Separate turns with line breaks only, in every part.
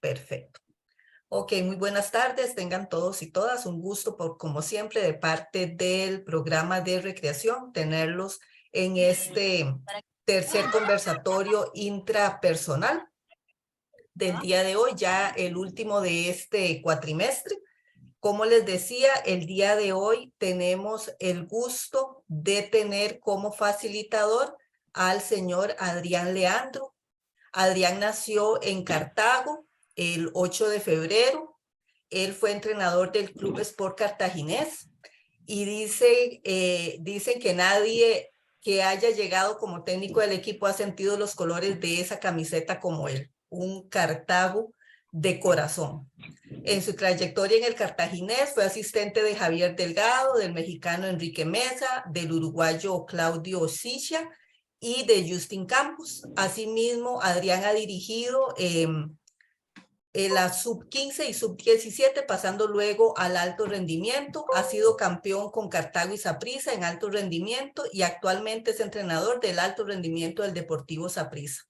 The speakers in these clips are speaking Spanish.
Perfecto. Ok, muy buenas tardes, tengan todos y todas un gusto como siempre de parte del programa de recreación, tenerlos en este tercer conversatorio intrapersonal del día de hoy, ya el último de este cuatrimestre. Como les decía, el día de hoy tenemos el gusto de tener como facilitador al señor Adrián Leandro. Adrián nació en Cartago el 8 de febrero. Él fue entrenador del Club Sport Cartaginés y dicen que nadie que haya llegado como técnico del equipo ha sentido los colores de esa camiseta como él, un Cartago de corazón. En su trayectoria en el Cartaginés fue asistente de Javier Delgado, del mexicano Enrique Mesa, del uruguayo Claudio Sicha y de Justin Campos. Asimismo, Adrián ha dirigido la sub-15 y sub-17, pasando luego al alto rendimiento. Ha sido campeón con Cartago y Saprissa en alto rendimiento y actualmente es entrenador del alto rendimiento del Deportivo Saprissa.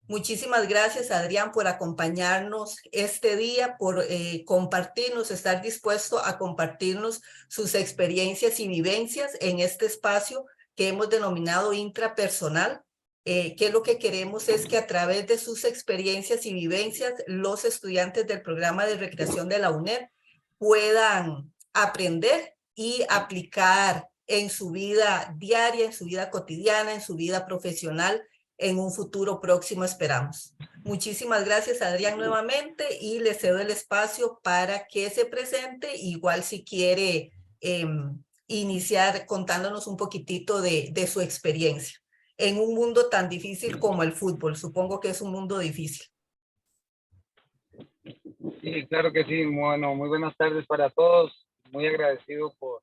Muchísimas gracias, Adrián, por acompañarnos este día, por compartirnos, estar dispuesto a compartirnos sus experiencias y vivencias en este espacio que hemos denominado intrapersonal. Que lo que queremos es que a través de sus experiencias y vivencias, los estudiantes del programa de recreación de la UNED puedan aprender y aplicar en su vida diaria, en su vida cotidiana, en su vida profesional, en un futuro próximo, esperamos. Muchísimas gracias, Adrián, nuevamente, y le cedo el espacio para que se presente, igual si quiere iniciar contándonos un poquitito de su experiencia en un mundo tan difícil como el fútbol. Supongo que es un mundo difícil.
Sí, claro que sí. Bueno, muy buenas tardes para todos. Muy agradecido por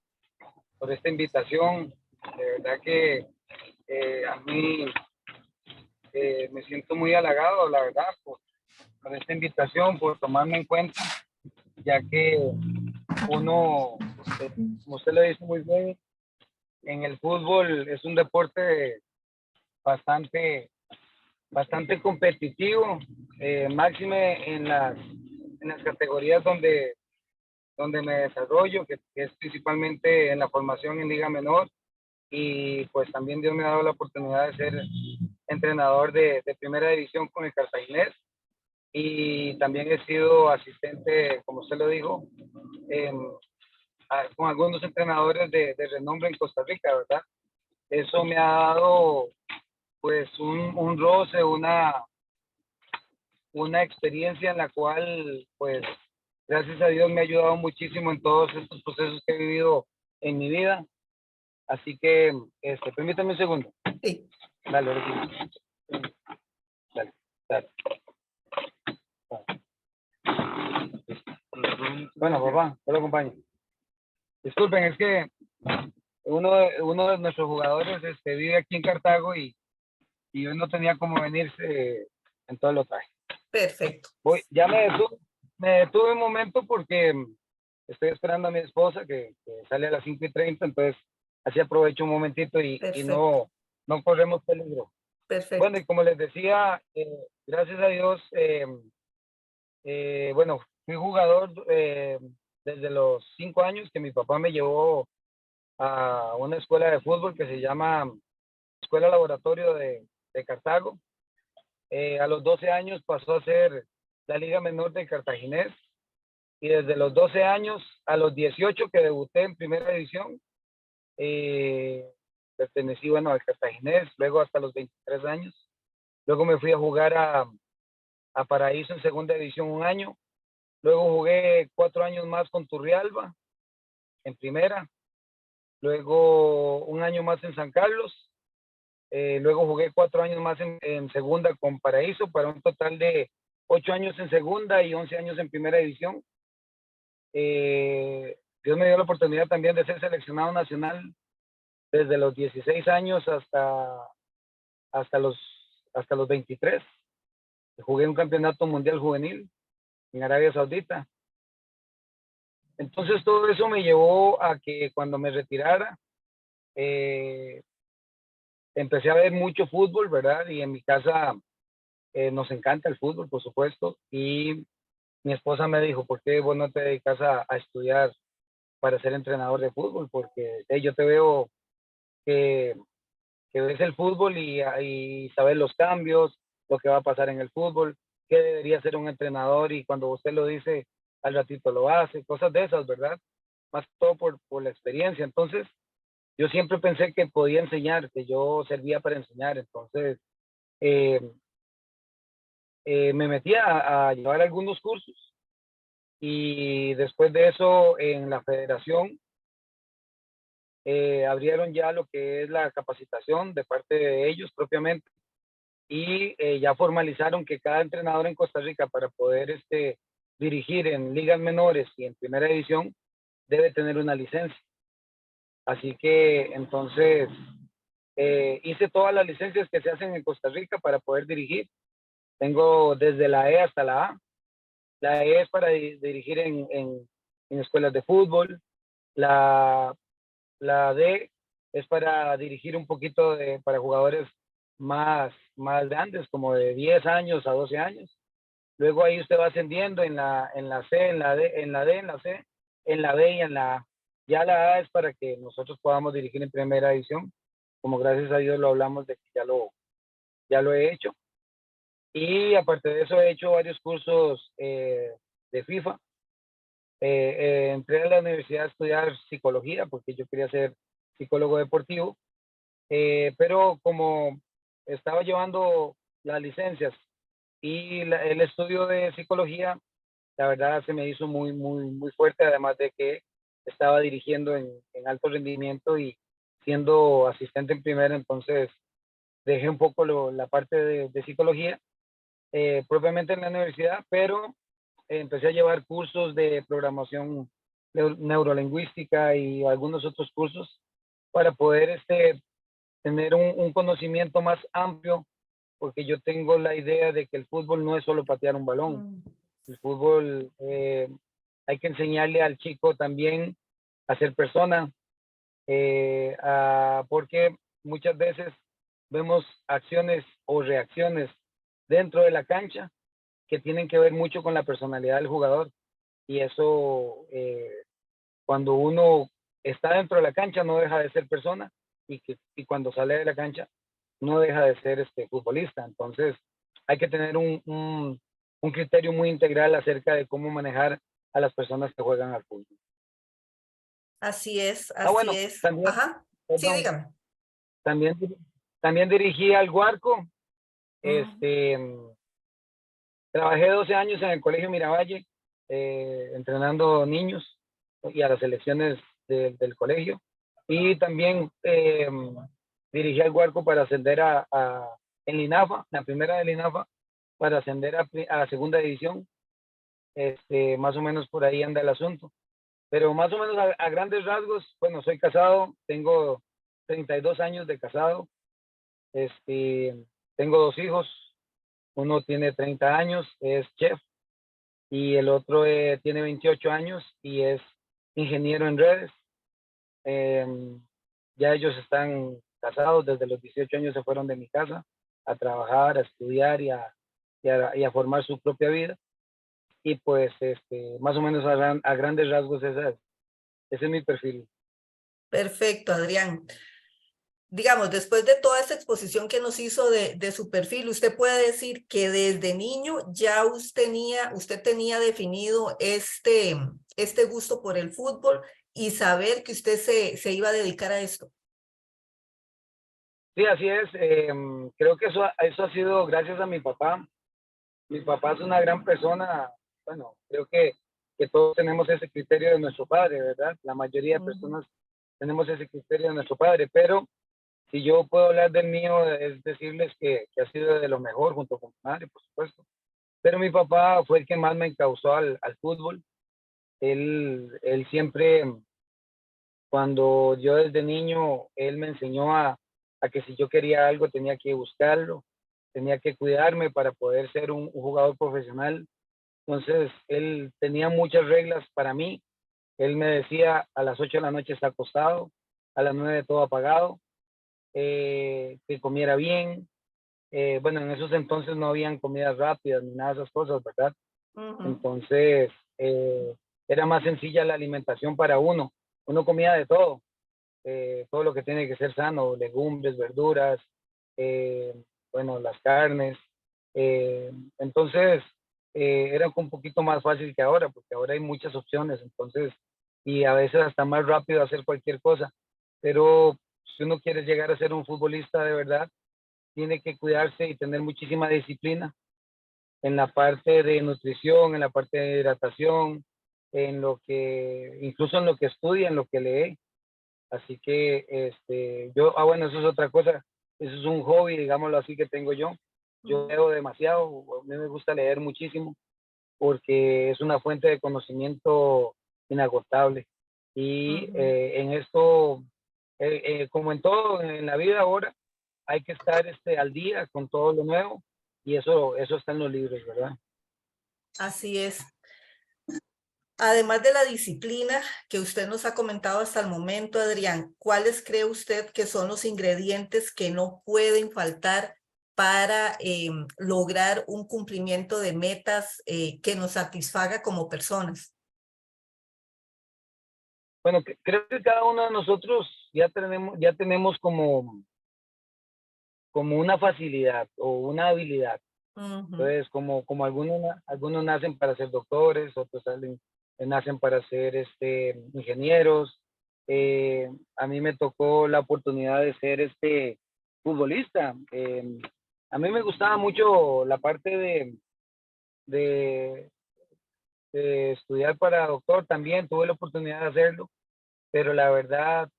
esta invitación. De verdad que a mí me siento muy halagado, la verdad, por esta invitación, por tomarme en cuenta, ya que uno, como usted lo dice muy bien, en el fútbol es un deporte bastante competitivo, máxime en las categorías donde me desarrollo, que es principalmente en la formación en Liga Menor, y pues también Dios me ha dado la oportunidad de ser entrenador de primera división con el Cartaginés, y también he sido asistente, como usted lo dijo, con algunos entrenadores de renombre en Costa Rica, ¿verdad? Eso me ha dado pues un roce, una experiencia en la cual pues gracias a Dios me ha ayudado muchísimo en todos estos procesos que he vivido en mi vida. Así que, permítame un segundo.
Sí.
Dale, dale, dale. Bueno, papá, yo lo acompaño. Disculpen, es que uno de nuestros jugadores vive aquí en Cartago y hoy no tenía cómo venirse en todo lo traje.
Perfecto.
Ya me detuve un momento porque estoy esperando a mi esposa que sale a las 5:30, entonces así aprovecho un momentito y no corremos peligro.
Perfecto.
Bueno, y como les decía, gracias a Dios, bueno, fui jugador desde los 5 años que mi papá me llevó a una escuela de fútbol que se llama Escuela Laboratorio de Cartago. A los 12 años pasó a ser la Liga Menor de Cartaginés, y desde los 12 años a los 18 que debuté en primera división, pertenecí, bueno, al Cartaginés, luego hasta los 23 años. Luego me fui a jugar a Paraíso en segunda división un año. Luego jugué 4 años más con Turrialba en primera. Luego un año más en San Carlos. Luego jugué 4 años más en segunda con Paraíso, para un total de 8 años en segunda y 11 años en primera división. Dios me dio la oportunidad también de ser seleccionado nacional desde los 16 años hasta los 23. Jugué un campeonato mundial juvenil en Arabia Saudita. Entonces todo eso me llevó a que cuando me retirara, empecé a ver mucho fútbol, ¿verdad? Y en mi casa nos encanta el fútbol, por supuesto, y mi esposa me dijo, ¿por qué vos no te dedicas a estudiar para ser entrenador de fútbol? Porque yo te veo que, que ves el fútbol y sabes los cambios, lo que va a pasar en el fútbol, qué debería ser un entrenador y cuando usted lo dice, al ratito lo hace, cosas de esas, ¿verdad? Más que todo por la experiencia. Entonces, yo siempre pensé que podía enseñar, que yo servía para enseñar. Entonces, eh, me metí a llevar algunos cursos y después de eso en la federación abrieron ya lo que es la capacitación de parte de ellos propiamente y ya formalizaron que cada entrenador en Costa Rica para poder dirigir en ligas menores y en primera división debe tener una licencia. Así que entonces hice todas las licencias que se hacen en Costa Rica para poder dirigir. Tengo desde la E hasta la A. La E es para dirigir en escuelas de fútbol. La, la D es para dirigir un poquito para jugadores más grandes, como de 10 años a 12 años. Luego ahí usted va ascendiendo en la C, en la D, en la D, en la C, en la B y en la A. Ya la A es para que nosotros podamos dirigir en primera división, como gracias a Dios lo hablamos de que ya lo he hecho. Y aparte de eso he hecho varios cursos de FIFA. Entré a la universidad a estudiar psicología porque yo quería ser psicólogo deportivo, pero como estaba llevando las licencias y el estudio de psicología, la verdad se me hizo muy, muy, muy fuerte, además de que estaba dirigiendo en alto rendimiento y siendo asistente en primera, entonces dejé un poco la parte de psicología propiamente en la universidad, pero empecé a llevar cursos de programación neurolingüística y algunos otros cursos para poder tener un conocimiento más amplio, porque yo tengo la idea de que el fútbol no es solo patear un balón. El fútbol hay que enseñarle al chico también a ser persona, porque muchas veces vemos acciones o reacciones dentro de la cancha que tienen que ver mucho con la personalidad del jugador. Y eso, cuando uno está dentro de la cancha, no deja de ser persona y cuando sale de la cancha, no deja de ser futbolista. Entonces, hay que tener un criterio muy integral acerca de cómo manejar a las personas que juegan al fútbol.
Así es,
Bueno,
así es.
también,
Ajá, sí,
perdón,
dígame.
también, también dirigí al Guarco.
Mm.
Este, Trabajé 12 años en el Colegio Miravalle, entrenando niños y a las selecciones del colegio. Y también dirigí al Huarco para ascender en Linafa, la primera de Linafa, para ascender a segunda división. Más o menos por ahí anda el asunto. Pero más o menos a grandes rasgos, bueno, soy casado, tengo 32 años de casado, tengo 2 hijos, uno tiene 30 años, es chef, y el otro tiene 28 años y es ingeniero en redes. Ya ellos están casados, desde los 18 años se fueron de mi casa a trabajar, a estudiar y a formar su propia vida. Y pues más o menos a grandes rasgos ese es mi perfil.
Perfecto, Adrián. Digamos, después de toda esta exposición que nos hizo de su perfil, usted puede decir que desde niño ya usted tenía definido este gusto por el fútbol y saber que usted se iba a dedicar a esto.
Sí, así es. Creo que eso ha sido gracias a mi papá. Mi papá es una gran persona. Bueno, creo que todos tenemos ese criterio de nuestro padre, ¿verdad? La mayoría de
Ujú.
personas tenemos ese criterio de nuestro padre, pero si yo puedo hablar del mío, es decirles que ha sido de lo mejor junto con mi madre, por supuesto. Pero mi papá fue el que más me encauzó al fútbol. Él siempre, cuando yo desde niño, él me enseñó a que si yo quería algo tenía que buscarlo, tenía que cuidarme para poder ser un jugador profesional. Entonces, él tenía muchas reglas para mí. Él me decía, a las 8 de la noche está acostado, a las 9 todo apagado, que comiera bien. Bueno, en esos entonces no habían comidas rápidas ni nada de esas cosas, ¿verdad?
Ujú,
Entonces, era más sencilla la alimentación para uno. Uno comía de todo lo que tiene que ser sano, legumbres, verduras, eh, bueno, las carnes. Eh, entonces, era un poquito más fácil que ahora, porque ahora hay muchas opciones, entonces, y a veces hasta más rápido hacer cualquier cosa. Pero si uno quiere llegar a ser un futbolista de verdad, tiene que cuidarse y tener muchísima disciplina en la parte de nutrición, en la parte de hidratación, en lo que, incluso en lo que estudia, en lo que lee. Así que, bueno, eso es otra cosa, eso es un hobby, digámoslo así, que tengo yo. Yo
ujú,
leo demasiado, a mí me gusta leer muchísimo porque es una fuente de conocimiento inagotable. Y
ujú.
en esto, como en todo en la vida ahora, hay que estar al día con todo lo nuevo y eso está en los libros, ¿verdad?
Así es. Además de la disciplina que usted nos ha comentado hasta el momento, Adrián, ¿cuáles cree usted que son los ingredientes que no pueden faltar para lograr un cumplimiento de metas que nos satisfaga como personas?
Bueno, creo que cada uno de nosotros ya tenemos como una facilidad o una habilidad.
Ujú,
Entonces, como algunos nacen para ser doctores, otros nacen para ser ingenieros. A mí me tocó la oportunidad de ser futbolista. A mí me gustaba mucho la parte de, de estudiar para doctor también, tuve la oportunidad de hacerlo, pero la verdad,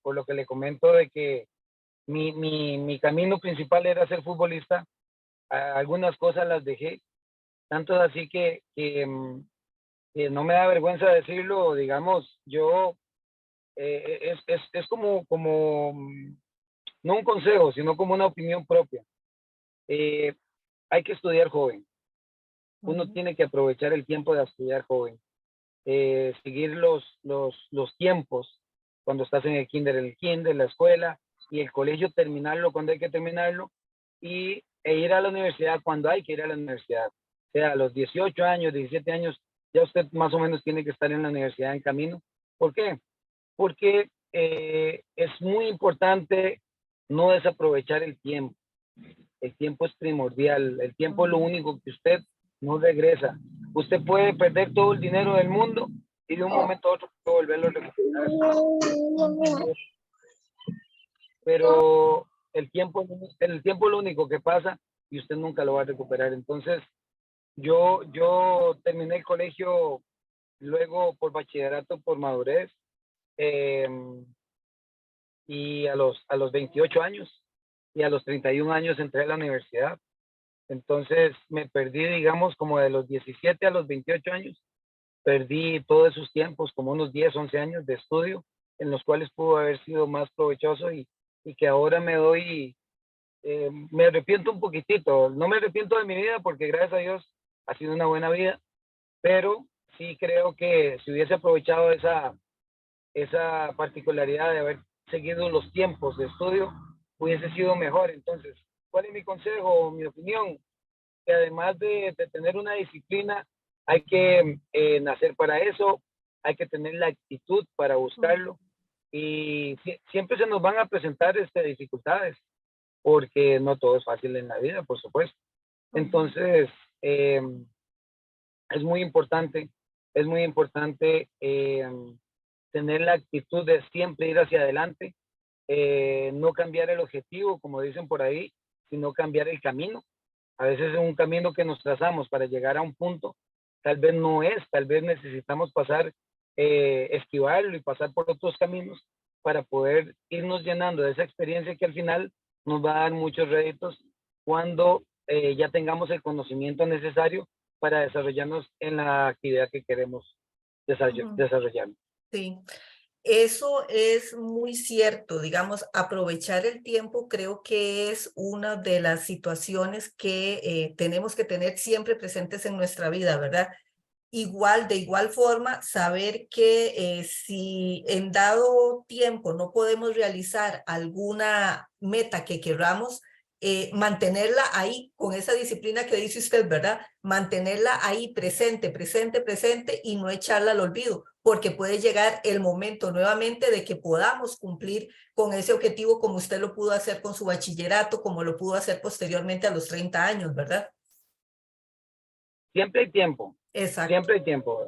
por lo que le comento de que mi camino principal era ser futbolista, algunas cosas las dejé, tanto es así que no me da vergüenza decirlo, digamos, yo, es como, no un consejo, sino como una opinión propia. Eh, Hay que estudiar joven, uno
ujú,
tiene que aprovechar el tiempo de estudiar joven, seguir los tiempos, cuando estás en el kinder, la escuela, y el colegio terminarlo cuando hay que terminarlo, e ir a la universidad cuando hay que ir a la universidad. O sea, a los 18 años, 17 años, ya usted más o menos tiene que estar en la universidad en camino. ¿Por qué? Porque es muy importante no desaprovechar el tiempo. El tiempo es primordial, el tiempo es lo
ujú.
único que usted no regresa. Usted puede perder todo el dinero del mundo y de un momento a otro puede volverlo a recuperar, pero el tiempo es lo único que pasa y usted nunca lo va a recuperar. Entonces, yo terminé el colegio luego por bachillerato, por madurez, eh, y a los 28 años y a los 31 años entré a la universidad. Entonces me perdí, digamos, como de los 17 a los 28 años, perdí todos esos tiempos, como unos 10 11 años de estudio, en los cuales pudo haber sido más provechoso y que ahora me arrepiento un poquitito. No me arrepiento de mi vida porque gracias a Dios ha sido una buena vida, pero sí creo que si hubiese aprovechado esa particularidad de haber seguido los tiempos de estudio, hubiese sido mejor. Entonces, ¿cuál es mi consejo, mi opinión? Que además de tener una disciplina, hay que nacer para eso, hay que tener la actitud para buscarlo y siempre se nos van a presentar dificultades porque no todo es fácil en la vida, por supuesto.
Ujú,
Entonces, eh, es muy importante, es muy importante tener la actitud de siempre ir hacia adelante, no cambiar el objetivo, como dicen por ahí, sino cambiar el camino. A veces es un camino que nos trazamos para llegar a un punto, tal vez no es, tal vez necesitamos esquivarlo y pasar por otros caminos para poder irnos llenando de esa experiencia que al final nos va a dar muchos réditos cuando ya tengamos el conocimiento necesario para desarrollarnos en la actividad que queremos
ujú.
desarrollar.
Sí. Eso es muy cierto, digamos, aprovechar el tiempo creo que es una de las situaciones que tenemos que tener siempre presentes en nuestra vida, ¿verdad? Igual, de igual forma, saber que si en dado tiempo no podemos realizar alguna meta que queramos, mantenerla ahí con esa disciplina que dice usted, ¿verdad? Mantenerla ahí presente, presente, presente y no echarla al olvido, porque puede llegar el momento nuevamente de que podamos cumplir con ese objetivo como usted lo pudo hacer con su bachillerato, como lo pudo hacer posteriormente a los 30 años, ¿verdad?
Siempre hay tiempo,
Exacto.
siempre hay tiempo.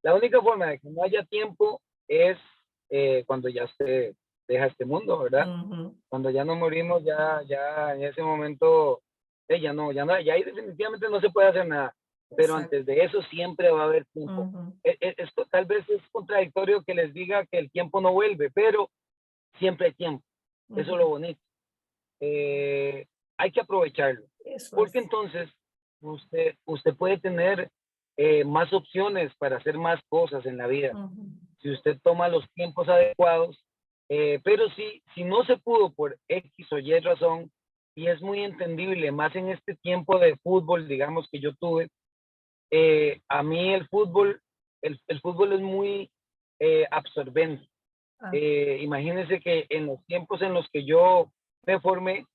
La única forma de que no haya tiempo es cuando ya se deja este mundo, ¿verdad? Cuando ya no morimos, ya en ese momento, ya ahí definitivamente no se puede hacer nada. Pero
Exacto.
antes de eso siempre va a haber tiempo. Esto tal vez es contradictorio que les diga que el tiempo no vuelve, pero siempre hay tiempo. Eso es lo bonito. Hay que aprovecharlo.
Eso
Porque
es.
entonces usted puede tener más opciones para hacer más cosas en la vida. Si usted toma los tiempos adecuados, pero si no se pudo por X o Y razón, y es muy entendible, más en este tiempo de fútbol, digamos, que yo tuve, a mí el fútbol es muy absorbente. Imagínense que en los tiempos en los que yo me formé,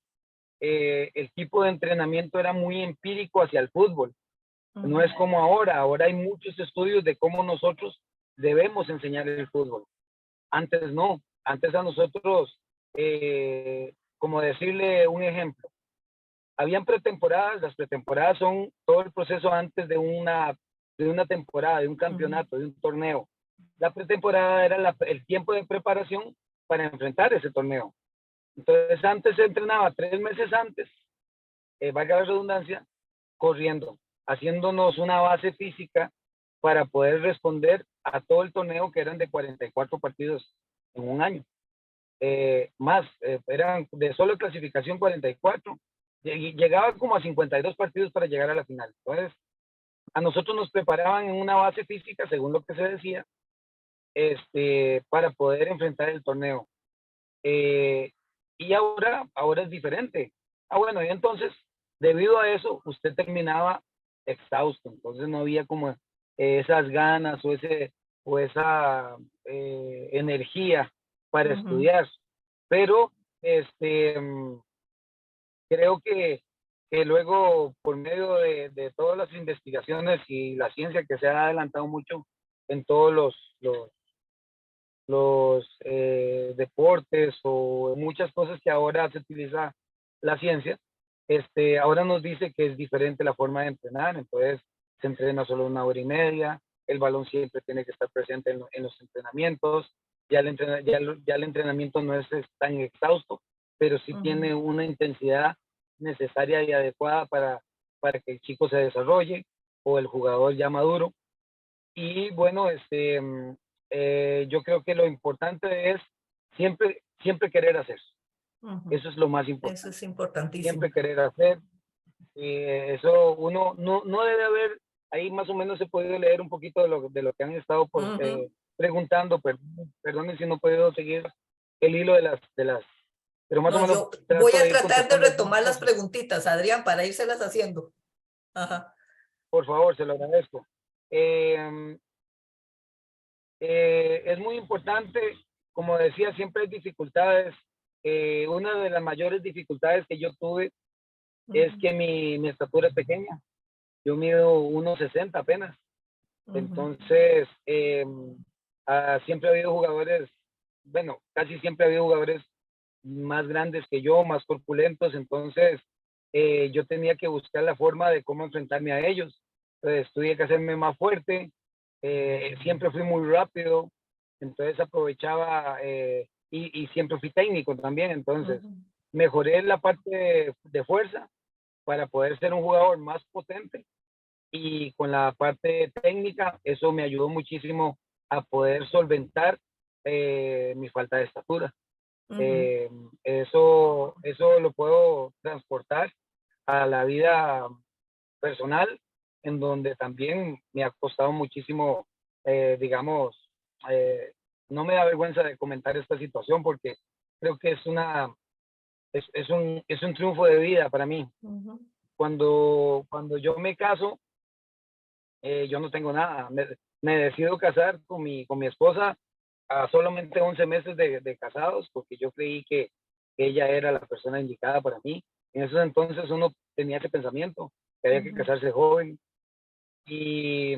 el tipo de entrenamiento era muy empírico hacia el fútbol. No es como ahora hay muchos estudios de cómo nosotros debemos enseñar el fútbol. Antes no, antes a nosotros, como decirle un ejemplo, habían pretemporadas, las pretemporadas son todo el proceso antes de una temporada, de un campeonato, de un torneo. La pretemporada era el tiempo de preparación para enfrentar ese torneo. Entonces antes se entrenaba 3 meses antes, valga la redundancia, corriendo, haciéndonos una base física para poder responder a todo el torneo, que eran de 44 partidos en un año. Eran de solo clasificación 44, llegaba como a 52 partidos para llegar a la final. Entonces, a nosotros nos preparaban en una base física, según lo que se decía, para poder enfrentar el torneo. Y ahora es diferente. Bueno, y entonces, debido a eso, usted terminaba exhausto, entonces no había como esas ganas o esa energía para estudiar. Pero creo que luego, por medio de todas las investigaciones y la ciencia que se ha adelantado mucho en todos los deportes o muchas cosas que ahora se utiliza la ciencia, ahora nos dice que es diferente la forma de entrenar. Entonces se entrena solo 1 hora y media, el balón siempre tiene que estar presente en los entrenamientos, ya el entrenamiento no es tan exhausto, pero sí tiene una intensidad necesaria y adecuada para que el chico se desarrolle o el jugador ya maduro. Y bueno, yo creo que lo importante es siempre querer hacer. Eso es lo más importante.
Eso es importantísimo.
Siempre querer hacer. Eso uno no debe haber, ahí más o menos he podido leer un poquito de lo que han estado preguntando. Perdonen si no he podido seguir el hilo de las pero más o menos
yo voy a
de ir
tratar de
contestando
retomar las preguntitas, Adrián, para írselas haciendo. Ajá.
Por favor, se lo agradezco. Es muy importante, como decía, siempre hay dificultades. Una de las mayores dificultades que yo tuve es que mi estatura es pequeña. Yo mido 1,60 apenas. Entonces, siempre ha habido jugadores, bueno, casi siempre ha habido jugadores más grandes que yo, más corpulentos. Entonces, yo tenía que buscar la forma de cómo enfrentarme a ellos. Entonces, tuve que hacerme más fuerte. Siempre fui muy rápido, entonces aprovechaba y siempre fui técnico también. Entonces, mejoré la parte de fuerza para poder ser un jugador más potente, y con la parte técnica, eso me ayudó muchísimo a poder solventar mi falta de estatura. Eso lo puedo transportar a la vida personal, en donde también me ha costado muchísimo, digamos, no me da vergüenza de comentar esta situación, porque creo que es un triunfo de vida para mí. Cuando yo me caso, yo no tengo nada. Me decido casar con mi esposa a solamente 11 meses de casados, porque yo creí que ella era la persona indicada para mí. En esos entonces uno tenía ese pensamiento, que había que casarse joven. Y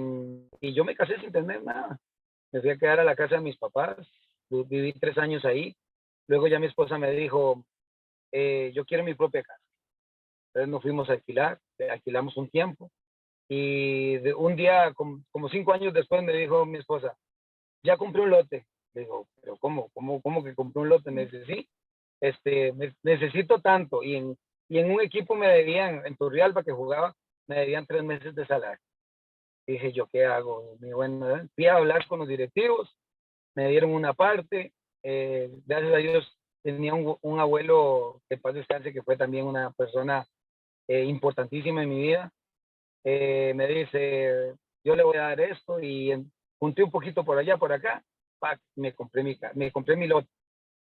yo me casé sin tener nada. Me fui a quedar a la casa de mis papás, viví 3 años ahí. Luego ya mi esposa me dijo, yo quiero mi propia casa. Entonces nos fuimos a alquilar, alquilamos un tiempo. Y un día, como 5 años después, me dijo mi esposa, ya compré un lote. Le digo, pero ¿cómo que compré un lote? Me dice, sí, necesito tanto. Y en un equipo me debían, en Turrialba que jugaba, me debían 3 meses de salario. Y dije, ¿yo qué hago? Y bueno, fui a hablar con los directivos, me dieron una parte. Gracias a Dios tenía un abuelo, que paz descanse, que fue también una persona importantísima en mi vida. Me dice, yo le voy a dar esto y junté un poquito por allá, por acá, me compré mi lote.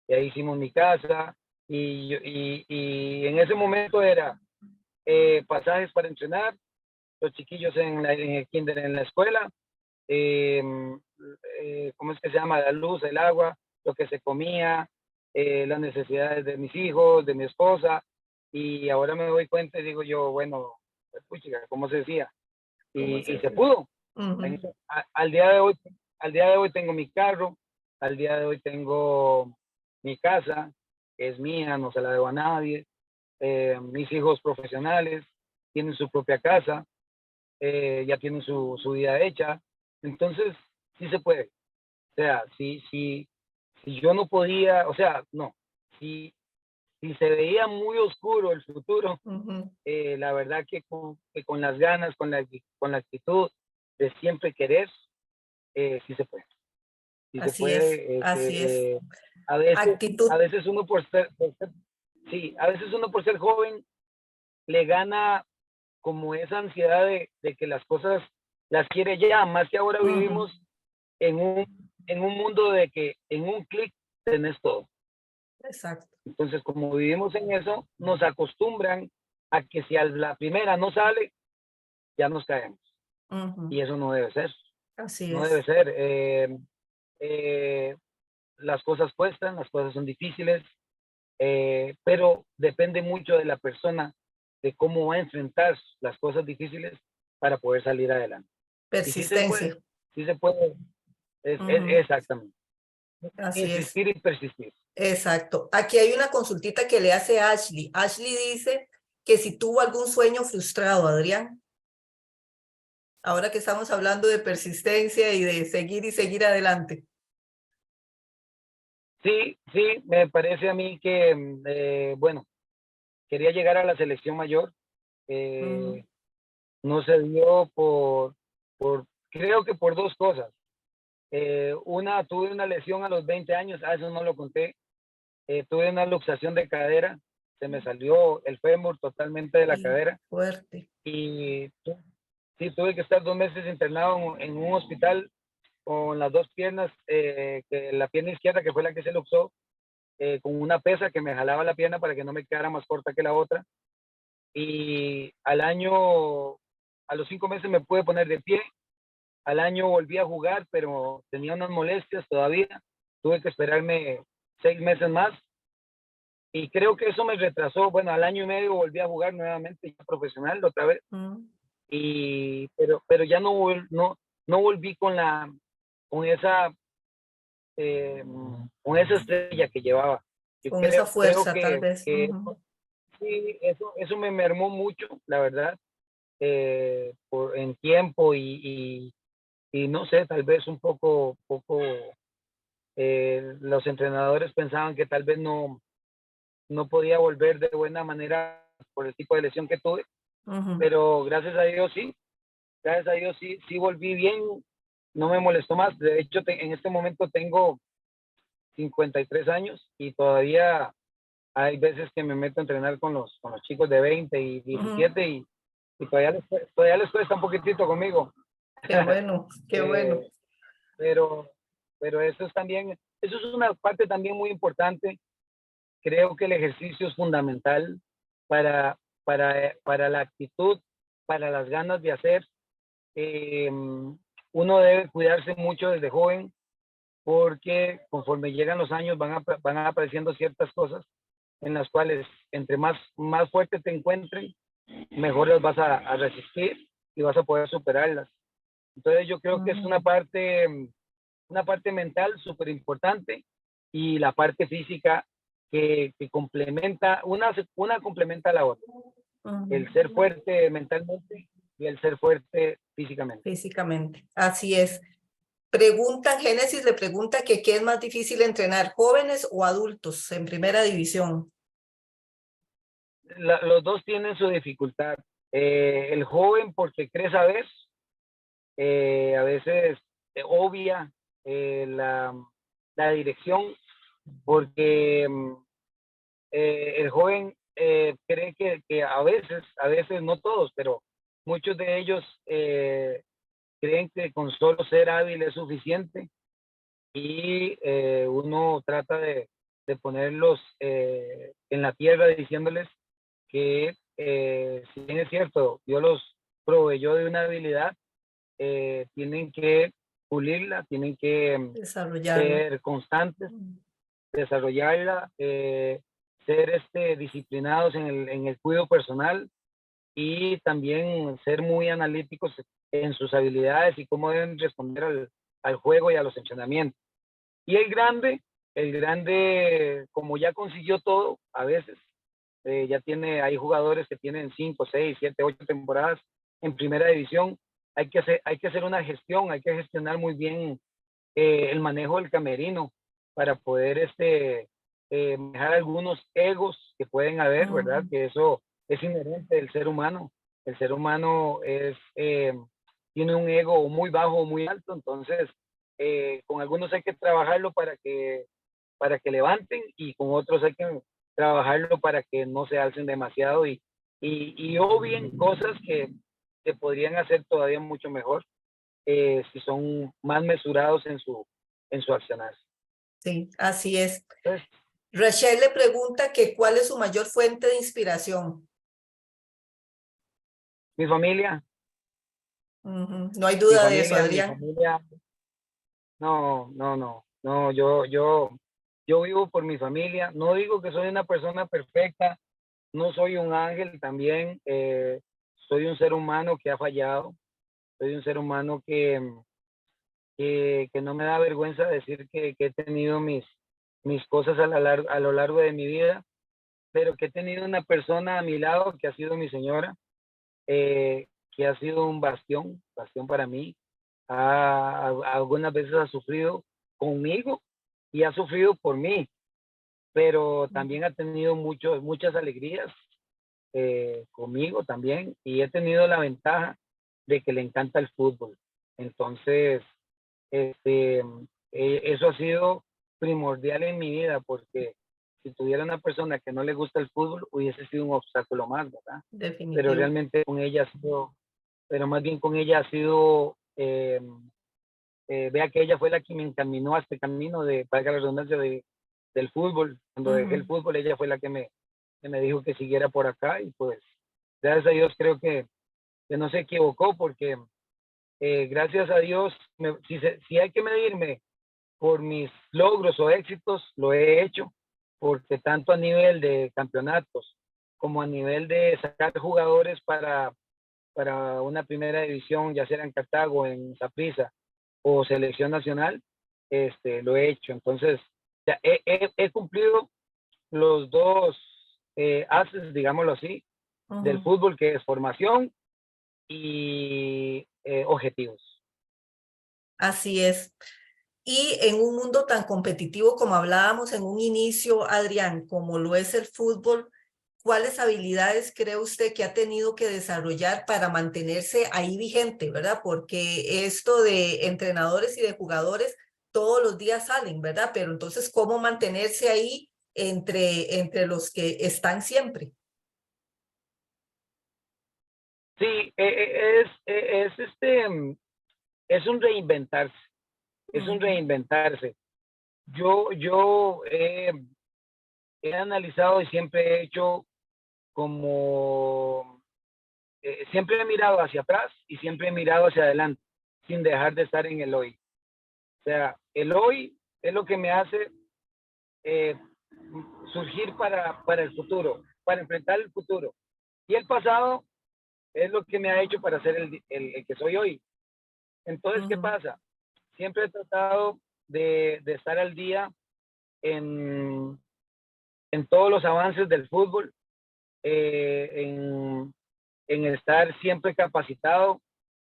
Y ahí hicimos mi casa y en ese momento era pasajes para entrenar, los chiquillos en el kinder, en la escuela, eh, ¿cómo es que se llama? La luz, el agua, lo que se comía, las necesidades de mis hijos, de mi esposa. Y ahora me doy cuenta y digo yo, bueno, pues, ¿cómo se decía? Y se pudo. Al día de hoy, tengo mi carro, al día de hoy tengo mi casa, que es mía, no se la debo a nadie. Mis hijos profesionales tienen su propia casa, ya tienen su vida hecha. Entonces, sí se puede. O sea, si yo no podía, o sea, no, si se veía muy oscuro el futuro, la verdad que con las ganas, con la actitud de siempre querer, sí se puede. Sí se
Así es,
puede.
así es.
A veces, a
Actitud.
veces uno sí, a veces uno por ser joven le gana como esa ansiedad de que las cosas las quiere ya, más que ahora vivimos en un mundo de que en un clic tenés todo.
Exacto.
Entonces, como vivimos en eso, nos acostumbran a que si a la primera no sale, ya nos caemos. Y eso no debe ser.
Así
No debe
es.
ser. Las cosas cuestan, las cosas son difíciles, pero depende mucho de la persona, de cómo va a enfrentar las cosas difíciles para poder salir adelante. Y
Persistencia.
sí se puede, exactamente.
Así es.
Insistir y persistir.
Exacto. Aquí hay una consultita que le hace Ashley. Ashley dice que si tuvo algún sueño frustrado, Adrián. Ahora que estamos hablando de persistencia y de seguir y seguir adelante.
Sí, sí, me parece a mí que, bueno, quería llegar a la selección mayor. No se dio creo que por dos cosas. Tuve una lesión a los 20 años, eso no lo conté. Tuve una luxación de cadera, se me salió el fémur totalmente de la
Sí,
cadera
fuerte.
y sí, tuve que estar 2 meses internado en un hospital con las dos piernas, que la pierna izquierda, que fue la que se luxó, con una pesa que me jalaba la pierna para que no me quedara más corta que la otra. Y a los 5 meses me pude poner de pie. Al año volví a jugar, pero tenía unas molestias todavía. Tuve que esperarme 6 meses más. Y creo que eso me retrasó. Bueno, al año y medio volví a jugar nuevamente ya profesional otra vez. Pero ya no volví eh, con esa estrella que llevaba. Yo
Con esa
creo
fuerza, tal vez.
que sí, eso me mermó mucho, la verdad, en tiempo y no sé, tal vez un poco los entrenadores pensaban que tal vez no podía volver de buena manera por el tipo de lesión que tuve, pero gracias a Dios sí volví bien, no me molestó más. De hecho, en este momento tengo 53 años y todavía hay veces que me meto a entrenar con los chicos de 20 y 17 y todavía les cuesta un poquitito conmigo.
Qué bueno, qué bueno.
Pero eso es una parte también muy importante. Creo que el ejercicio es fundamental para la actitud, para las ganas de hacer. Uno debe cuidarse mucho desde joven porque conforme llegan los años van apareciendo ciertas cosas en las cuales entre más fuerte te encuentren, mejor las vas a resistir y vas a poder superarlas. Entonces yo creo que es una parte mental súper importante y la parte física que complementa, una complementa a la otra. El ser fuerte mentalmente y el ser fuerte físicamente.
Físicamente, así es. Preguntan, Génesis le pregunta que qué es más difícil entrenar, jóvenes o adultos en primera división.
Los dos tienen su dificultad. El joven porque cree saber, a veces obvia la dirección, porque el joven cree que a veces no todos, pero muchos de ellos creen que con solo ser hábil es suficiente y uno trata de ponerlos en la tierra diciéndoles que si bien es cierto, Dios los proveyó de una habilidad, tienen que pulirla, tienen que ser constantes, desarrollarla, ser disciplinados en el cuidado personal y también ser muy analíticos en sus habilidades y cómo deben responder al juego y a los entrenamientos. Y el grande, como ya consiguió todo, a veces, hay jugadores que tienen 5, 6, 7, 8 temporadas en primera división. Hay que hacer una gestión, hay que gestionar muy bien el manejo del camerino para poder manejar algunos egos que pueden haber, ¿verdad? Que eso es inherente del ser humano. El ser humano tiene un ego muy bajo o muy alto, entonces con algunos hay que trabajarlo para que levanten y con otros hay que trabajarlo para que no se alcen demasiado y obvien cosas que podrían hacer todavía mucho mejor si son más mesurados en su accionar.
Sí, así es. Entonces, Rachel le pregunta que cuál es su mayor fuente de inspiración.
Mi familia.
No hay duda de eso, Adrián.
Mi familia. No, yo vivo por mi familia. No digo que soy una persona perfecta, no soy un ángel también, soy un ser humano que ha fallado, soy un ser humano que no me da vergüenza decir que he tenido mis cosas a lo largo de mi vida, pero que he tenido una persona a mi lado que ha sido mi señora, que ha sido un bastión para mí. Algunas veces ha sufrido conmigo y ha sufrido por mí, pero también ha tenido muchas alegrías conmigo también y he tenido la ventaja de que le encanta el fútbol. Entonces, eso ha sido primordial en mi vida porque si tuviera una persona que no le gusta el fútbol hubiese sido un obstáculo más, ¿verdad?
Definitivo.
Pero realmente con ella ha sido, vea que ella fue la que me encaminó a este camino valga la redundancia, del fútbol. Cuando dejé el fútbol, ella fue la que me dijo que siguiera por acá y pues gracias a Dios creo que no se equivocó porque gracias a Dios, si hay que medirme por mis logros o éxitos, lo he hecho, porque tanto a nivel de campeonatos como a nivel de sacar jugadores para una primera división, ya sea en Cartago, en Saprissa o selección nacional, lo he hecho. Entonces, ya he cumplido los dos haces, digámoslo así, del fútbol, que es formación y objetivos.
Así es. Y en un mundo tan competitivo como hablábamos en un inicio, Adrián, como lo es el fútbol, ¿cuáles habilidades cree usted que ha tenido que desarrollar para mantenerse ahí vigente, verdad? Porque esto de entrenadores y de jugadores todos los días salen, ¿verdad? Pero entonces, ¿cómo mantenerse ahí entre los que están siempre?
Sí, es un reinventarse, es un reinventarse. Yo he analizado y siempre he hecho como, siempre he mirado hacia atrás y siempre he mirado hacia adelante, sin dejar de estar en el hoy. O sea, el hoy es lo que me hace surgir para el futuro, para enfrentar el futuro. Y el pasado es lo que me ha hecho para ser el que soy hoy. Entonces, ¿qué
Ujú,
pasa? Siempre he tratado de estar al día en, en todos los avances del fútbol, eh, en estar siempre capacitado,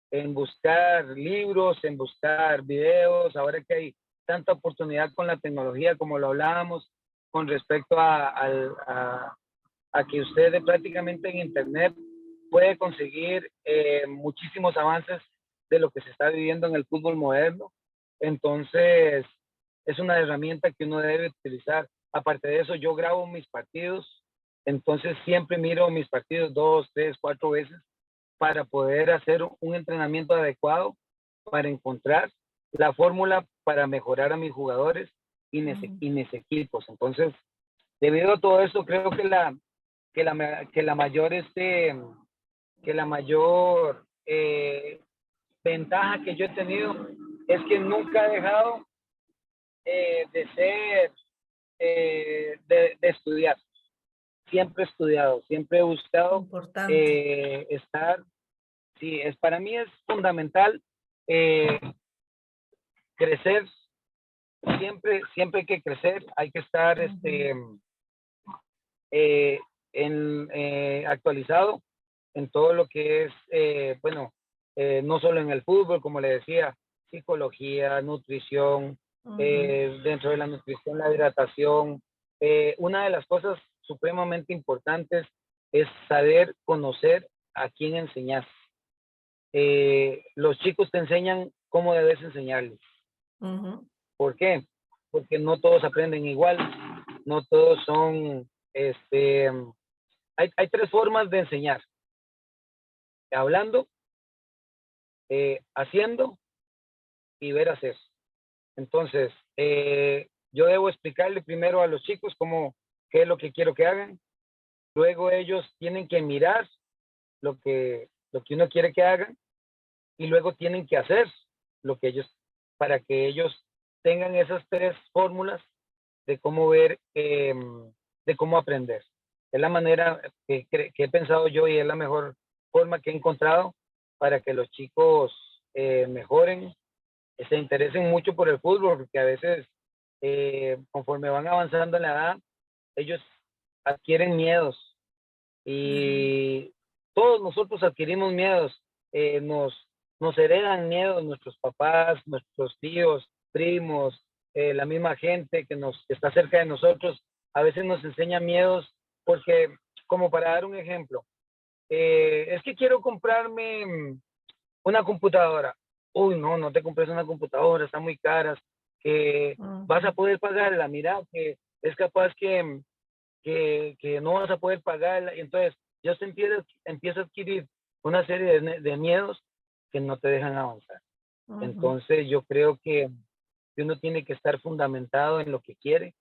en buscar libros, en buscar videos, ahora que hay tanta oportunidad con la tecnología, como lo hablábamos, con respecto a que usted prácticamente en Internet puede conseguir muchísimos avances de lo que se está viviendo en el fútbol moderno. Entonces, es una herramienta que uno debe utilizar. Aparte de eso, yo grabo mis partidos, entonces siempre miro mis partidos 2, 3, 4 veces para poder hacer un entrenamiento adecuado, para encontrar la fórmula para mejorar a mis jugadores
ujú.
y mis equipos. Entonces, debido a todo esto, creo que la mayor ventaja que yo he tenido es que nunca he dejado de ser, de estudiar. Siempre he estudiado, siempre he buscado
Importante.
estar. Sí, para mí es fundamental eh, crecer. Siempre hay que crecer, hay que estar
Ujú,
eh, actualizado en todo lo que es, bueno, no solo en el fútbol, como le decía, psicología, nutrición,
ujú,
dentro de la nutrición, la hidratación. Una de las cosas supremamente importantes es saber conocer a quién enseñar. Los chicos te enseñan cómo debes enseñarles.
ujú.
¿Por qué? Porque no todos aprenden igual, no todos son, hay 3 formas de enseñar: hablando, haciendo y ver hacer. Entonces, yo debo explicarle primero a los chicos qué es lo que quiero que hagan. Luego ellos tienen que mirar lo que uno quiere que hagan y luego tienen que hacer lo que ellos, para que ellos tengan esas 3 fórmulas de cómo ver, de cómo aprender. Es la manera que he pensado yo y es la mejor forma que he encontrado para que los chicos mejoren, se interesen mucho por el fútbol, porque a veces conforme van avanzando en la edad, ellos adquieren miedos
Ujú,
y todos nosotros adquirimos miedos, nos heredan miedos nuestros papás, nuestros tíos, primos, la misma gente que está cerca de nosotros, a veces nos enseña miedos porque, como para dar un ejemplo, es que quiero comprarme una computadora. Uy, no, no te compres una computadora, están muy caras, que vas a
ujú,
poder pagarla, mira, que es capaz que no vas a poder pagarla, y entonces ya se empieza a adquirir una serie de miedos que no te dejan avanzar.
ujú.
Entonces yo creo que uno tiene que estar fundamentado en lo que quiere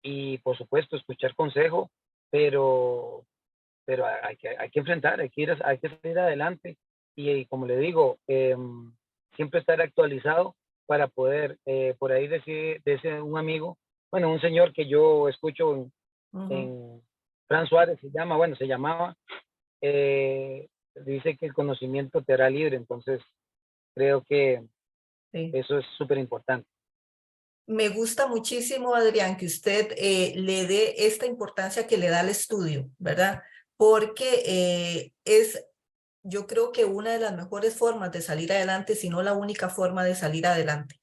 y por supuesto escuchar consejo, pero, pero hay que enfrentar, hay que salir adelante y como le digo, siempre estar actualizado para poder, por ahí decir un amigo, bueno, un señor que yo escucho
Ujú,
en Fran Suárez se llamaba, dice que el conocimiento te hará libre, entonces creo que
sí.
eso es súper importante.
Me gusta muchísimo, Adrián, que usted le dé esta importancia que le da al estudio, ¿verdad? Porque yo creo que una de las mejores formas de salir adelante, si no la única forma de salir adelante.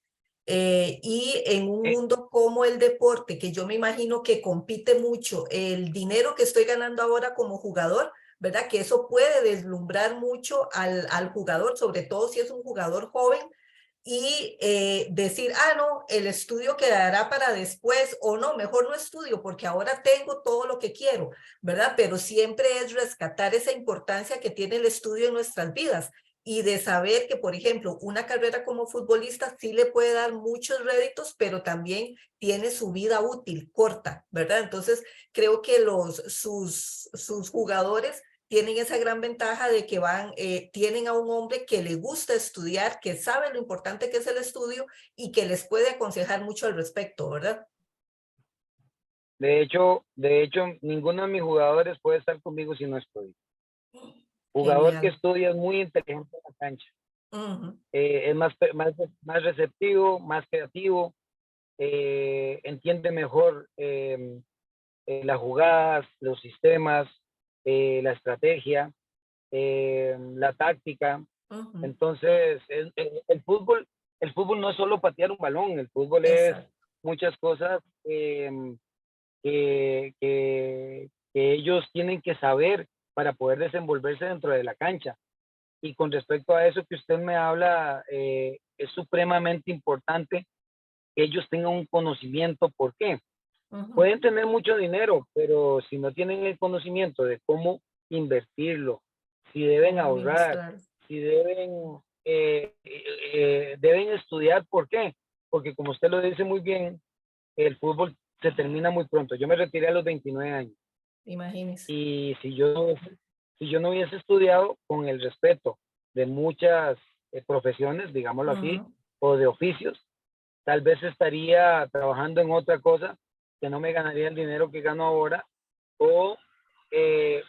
Y en un mundo como el deporte, que yo me imagino que compite mucho, el dinero que estoy ganando ahora como jugador, ¿verdad? Que eso puede deslumbrar mucho al jugador, sobre todo si es un jugador joven, y decir, ah, no, el estudio quedará para después, o no, mejor no estudio porque ahora tengo todo lo que quiero, ¿verdad? Pero siempre es rescatar esa importancia que tiene el estudio en nuestras vidas y de saber que, por ejemplo, una carrera como futbolista sí le puede dar muchos réditos, pero también tiene su vida útil, corta, ¿verdad? Entonces, creo que sus jugadores tienen esa gran ventaja de que tienen a un hombre que le gusta estudiar, que sabe lo importante que es el estudio y que les puede aconsejar mucho al respecto, ¿verdad?
De hecho, ninguno de mis jugadores puede estar conmigo si no estudia. Jugador que
Genial.
estudia es muy inteligente en la cancha.
Ujú.
Es más receptivo, más creativo, entiende mejor las jugadas, los sistemas, la estrategia, la táctica.
Ujú.
Entonces, el fútbol no es solo patear un balón, el fútbol es
Exacto.
muchas cosas que ellos tienen que saber para poder desenvolverse dentro de la cancha. Y con respecto a eso que usted me habla, es supremamente importante que ellos tengan un conocimiento. ¿Por qué?
Ujú.
Pueden tener mucho dinero, pero si no tienen el conocimiento de cómo invertirlo, si deben
¿Cómo
ahorrar,
administrar?
si deben estudiar. ¿Por qué? Porque como usted lo dice muy bien, el fútbol se termina muy pronto. Yo me retiré a los 29 años
Imagínese.
y si yo no hubiese estudiado con el respeto de muchas profesiones, digámoslo así,
Ujú.
o de oficios, tal vez estaría trabajando en otra cosa que no me ganaría el dinero que gano ahora, o,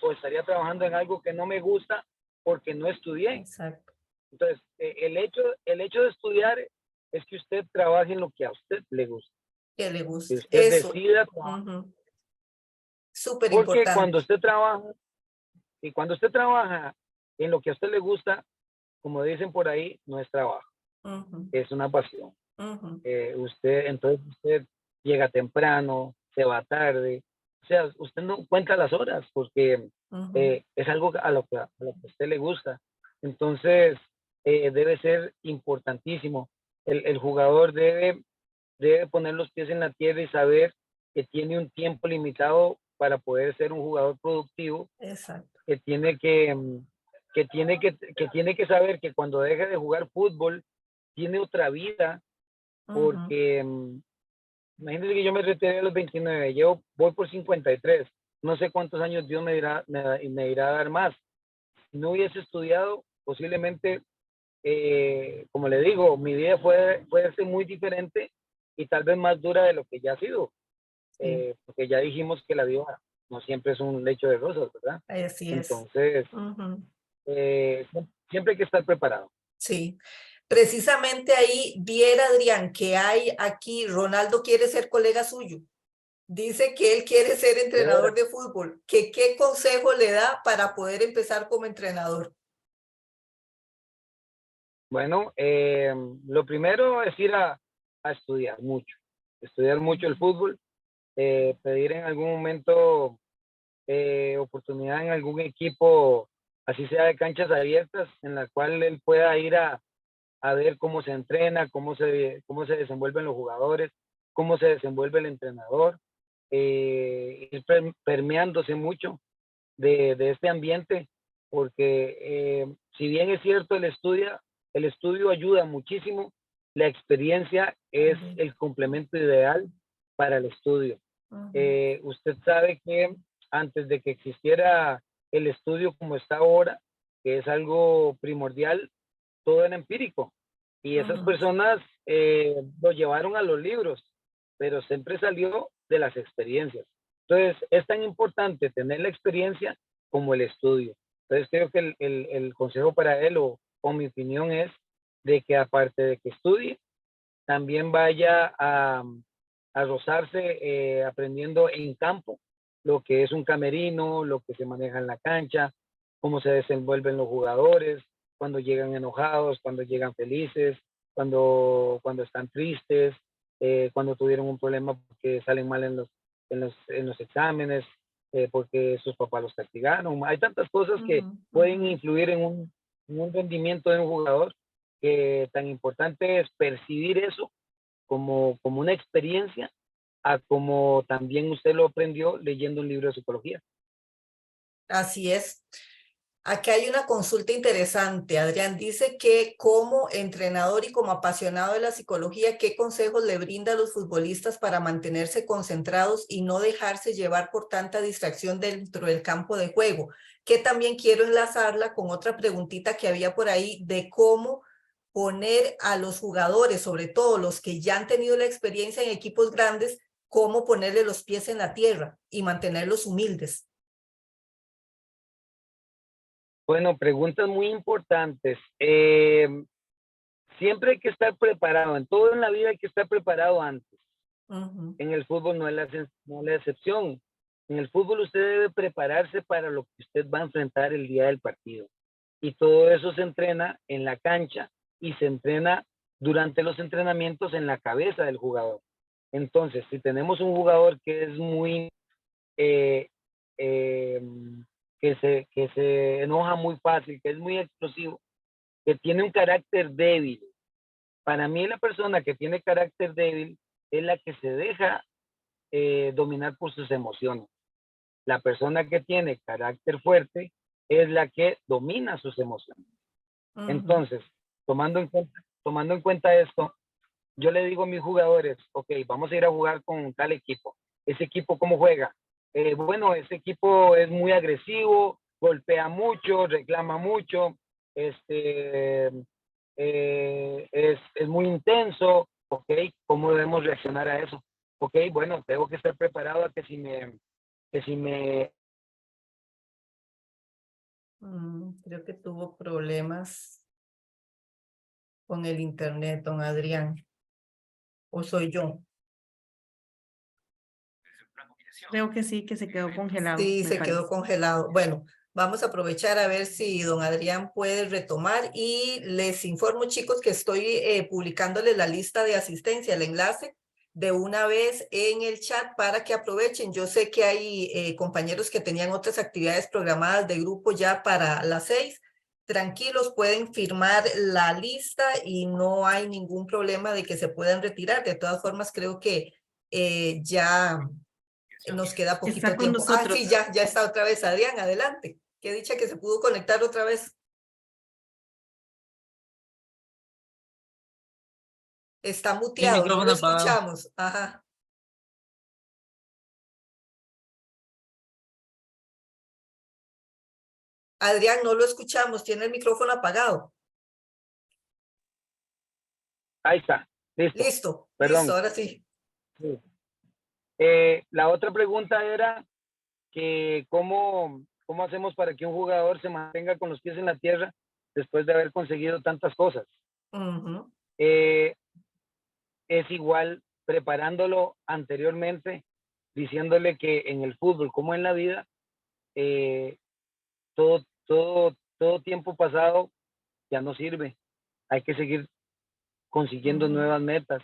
o estaría trabajando en algo que no me gusta porque no estudié.
Exacto.
Entonces, el hecho de estudiar es que usted trabaje en lo que a usted le gusta,
Que le
que
guste.
usted
Eso.
decida trabajar,
Ujú. Súper
porque
importante.
cuando usted trabaja en lo que a usted le gusta, como dicen por ahí, no es trabajo,
Ujú.
es una pasión.
Ujú.
Entonces usted llega temprano, se va tarde, o sea, usted no cuenta las horas porque
Ujú.
es algo a lo que a usted le gusta. Entonces, debe ser importantísimo. El jugador debe poner los pies en la tierra y saber que tiene un tiempo limitado para poder ser un jugador productivo,
Exacto.
que tiene que saber que cuando deje de jugar fútbol, tiene otra vida,
Ujú.
porque imagínense que yo me retiré a los 29, voy por 53, no sé cuántos años Dios me irá a dar más. Si no hubiese estudiado, posiblemente, como le digo, mi vida puede ser muy diferente y tal vez más dura de lo que ya ha sido,
Sí,
porque ya dijimos que la vida no siempre es un lecho de rosas, ¿verdad?
así es.
Entonces,
Ujú.
eh, siempre hay que estar preparado.
Sí. Precisamente ahí viera, Adrián, que hay aquí, Ronaldo quiere ser colega suyo. Dice que él quiere ser
De
entrenador
verdad.
de fútbol. ¿Qué consejo le da para poder empezar como entrenador?
Bueno, lo primero es ir a estudiar mucho el fútbol, pedir en algún momento oportunidad en algún equipo, así sea de canchas abiertas, en la cual él pueda ir a ver cómo se entrena, cómo se desenvuelven los jugadores, cómo se desenvuelve el entrenador, ir permeándose mucho de este ambiente, porque si bien es cierto el estudio ayuda muchísimo, la experiencia es
También.
el complemento ideal para el estudio.
Ujú.
Usted sabe que antes de que existiera el estudio como está ahora, que es algo primordial, todo era empírico. Y esas
Ujú.
personas lo llevaron a los libros, pero siempre salió de las experiencias. Entonces, es tan importante tener la experiencia como el estudio. Entonces, creo que el consejo para él, o mi opinión es, de que aparte de que estudie, también vaya a rozarse aprendiendo en campo lo que es un camerino, lo que se maneja en la cancha, cómo se desenvuelven los jugadores, cuando llegan enojados, cuando llegan felices, cuando están tristes, cuando tuvieron un problema porque salen mal en los exámenes, porque sus papás los castigaron. Hay tantas cosas que
Ujú.
pueden
Ujú.
influir en un rendimiento de un jugador, que tan importante es percibir eso como una experiencia, a como también usted lo aprendió leyendo un libro de psicología.
Así es. Aquí hay una consulta interesante. Adrián dice que como entrenador y como apasionado de la psicología, ¿qué consejos le brinda a los futbolistas para mantenerse concentrados y no dejarse llevar por tanta distracción dentro del campo de juego? Que también quiero enlazarla con otra preguntita que había por ahí de cómo poner a los jugadores, sobre todo los que ya han tenido la experiencia en equipos grandes, cómo ponerle los pies en la tierra y mantenerlos humildes.
Bueno, preguntas muy importantes. Siempre hay que estar preparado. En todo en la vida hay que estar preparado antes. En el fútbol no es la excepción. En el fútbol usted debe prepararse para lo que usted va a enfrentar el día del partido. Y todo eso se entrena en la cancha y se entrena durante los entrenamientos en la cabeza del jugador. Entonces, si tenemos un jugador que es muy, eh, eh, que se enoja muy fácil, que es muy explosivo, que tiene un carácter débil. Para mí la persona que tiene carácter débil es la que se deja dominar por sus emociones. La persona que tiene carácter fuerte es la que domina sus emociones. Entonces, tomando en cuenta esto, yo le digo a mis jugadores, ok, vamos a ir a jugar con tal equipo. ¿Ese equipo cómo juega? Bueno, ese equipo es muy agresivo, golpea mucho, reclama mucho, es muy intenso, ok, ¿cómo debemos reaccionar a eso? Ok, bueno, tengo que estar preparado a que si me...
Creo que tuvo problemas con el internet, don Adrián. ¿O soy yo?
Creo que sí, que se quedó congelado.
Sí,
me
se
parece.
quedó congelado. Bueno, vamos a aprovechar a ver si don Adrián puede retomar y les informo, chicos, que estoy publicándoles la lista de asistencia, el enlace de una vez en el chat para que aprovechen. Yo sé que hay compañeros que tenían otras actividades programadas de grupo ya para las 6. Tranquilos, pueden firmar la lista y no hay ningún problema de que se puedan retirar. De todas formas, creo que ya nos queda poquito
Está con
tiempo. Ah,
nosotros.
sí, ya está otra vez Adrián, adelante. Qué dicha que se pudo conectar otra vez. Está
Sí,
muteado, no lo
micrófono apagado.
escuchamos. Ajá. Adrián, no lo escuchamos, tiene el micrófono apagado.
Ahí está, listo.
Listo,
Perdón.
ahora sí.
Sí. La otra pregunta era que cómo hacemos para que un jugador se mantenga con los pies en la tierra después de haber conseguido tantas cosas. Es igual preparándolo anteriormente, diciéndole que en el fútbol como en la vida, todo tiempo pasado ya no sirve. Hay que seguir consiguiendo nuevas metas.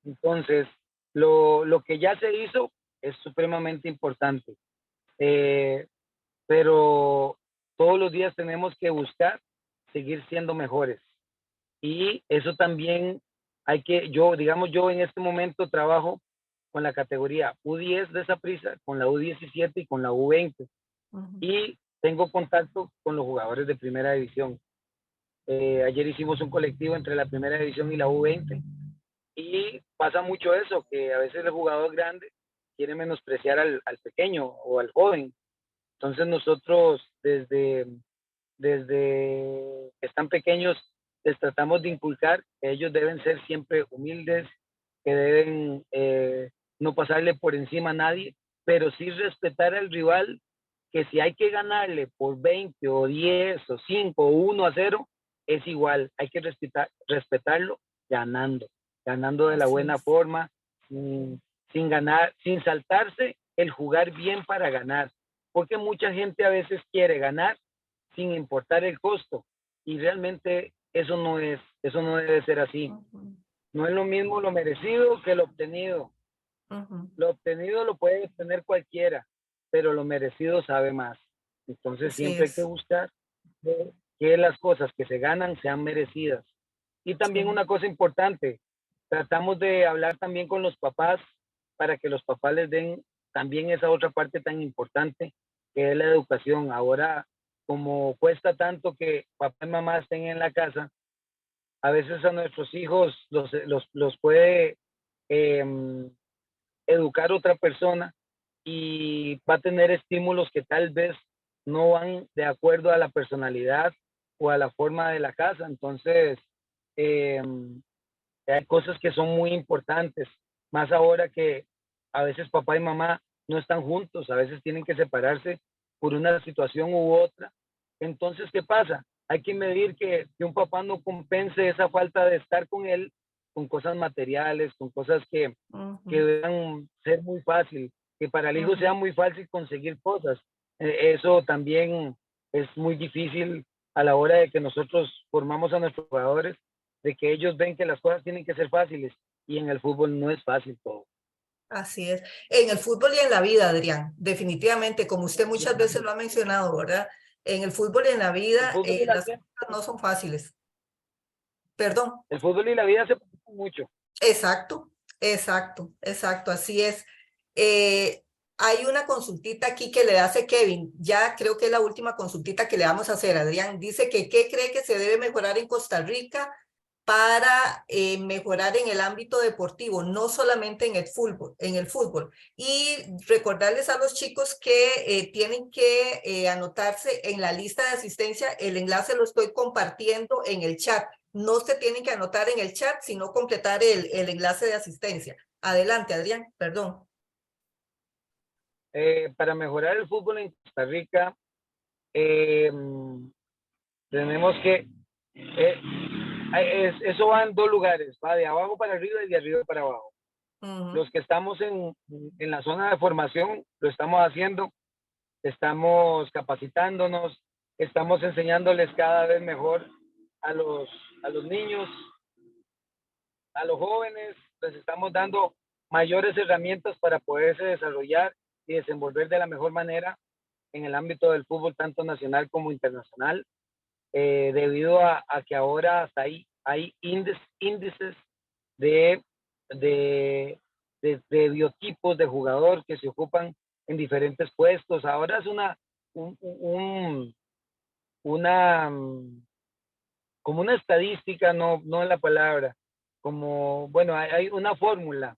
Entonces, lo que ya se hizo es supremamente importante. Pero todos los días tenemos que buscar seguir siendo mejores. Y eso también yo en este momento trabajo con la categoría U10 de Saprissa, con la U17 y con la U20. Y tengo contacto con los jugadores de primera división. Ayer hicimos un colectivo entre la primera división y la U20. Y pasa mucho eso, que a veces el jugador grande quiere menospreciar al pequeño o al joven. Entonces nosotros desde que están pequeños les tratamos de inculcar que ellos deben ser siempre humildes, que deben no pasarle por encima a nadie, pero sí respetar al rival, que si hay que ganarle por 20 o 10 o 5 o 1-0, es igual, hay que respetarlo ganando de la buena forma, sin ganar, sin saltarse el jugar bien para ganar, porque mucha gente a veces quiere ganar sin importar el costo, y realmente eso no debe ser así. No es lo mismo lo merecido que lo obtenido. Lo obtenido lo puede obtener cualquiera, pero lo merecido sabe más. Entonces siempre hay que buscar que las cosas que se ganan sean merecidas. Y también una cosa importante, tratamos de hablar también con los papás para que los papás les den también esa otra parte tan importante que es la educación. Ahora, como cuesta tanto que papá y mamá estén en la casa, a veces a nuestros hijos los puede educar otra persona y va a tener estímulos que tal vez no van de acuerdo a la personalidad o a la forma de la casa. Entonces, hay cosas que son muy importantes, más ahora que a veces papá y mamá no están juntos, a veces tienen que separarse por una situación u otra. Entonces, ¿qué pasa? Hay que medir que un papá no compense esa falta de estar con él con cosas materiales, con cosas que deban ser muy fácil, que para el hijo sea muy fácil conseguir cosas. Eso también es muy difícil a la hora de que nosotros formamos a nuestros jugadores, de que ellos ven que las cosas tienen que ser fáciles y en el fútbol no es fácil todo.
Así es. En el fútbol y en la vida, Adrián, definitivamente, como usted muchas veces lo ha mencionado, ¿verdad? En el fútbol y en la
El
vida,
fútbol y la
las
vida,
cosas no son fáciles. Perdón.
el fútbol y la vida se parecen mucho.
Exacto, exacto, así es. Eh, Hay una consultita aquí que le hace Kevin, ya creo que es la última consultita que le vamos a hacer, Adrián. Dice que qué cree que se debe mejorar en Costa Rica para mejorar en el ámbito deportivo, no solamente en el fútbol. Y recordarles a los chicos que tienen que anotarse en la lista de asistencia. El enlace lo estoy compartiendo en el chat. No se tienen que anotar en el chat, sino completar el enlace de asistencia. Adelante, Adrián, perdón.
Para mejorar el fútbol en Costa Rica, tenemos que, eso va en dos lugares, va de abajo para arriba y de arriba para abajo. Los que estamos en la zona de formación lo estamos haciendo, estamos capacitándonos, estamos enseñándoles cada vez mejor a los niños, a los jóvenes, les estamos dando mayores herramientas para poderse desarrollar y desenvolver de la mejor manera en el ámbito del fútbol, tanto nacional como internacional, debido a que ahora hasta hay índices de, de, de biotipos de jugador que se ocupan en diferentes puestos. Ahora es una como una estadística, no es la palabra, como, bueno, hay una fórmula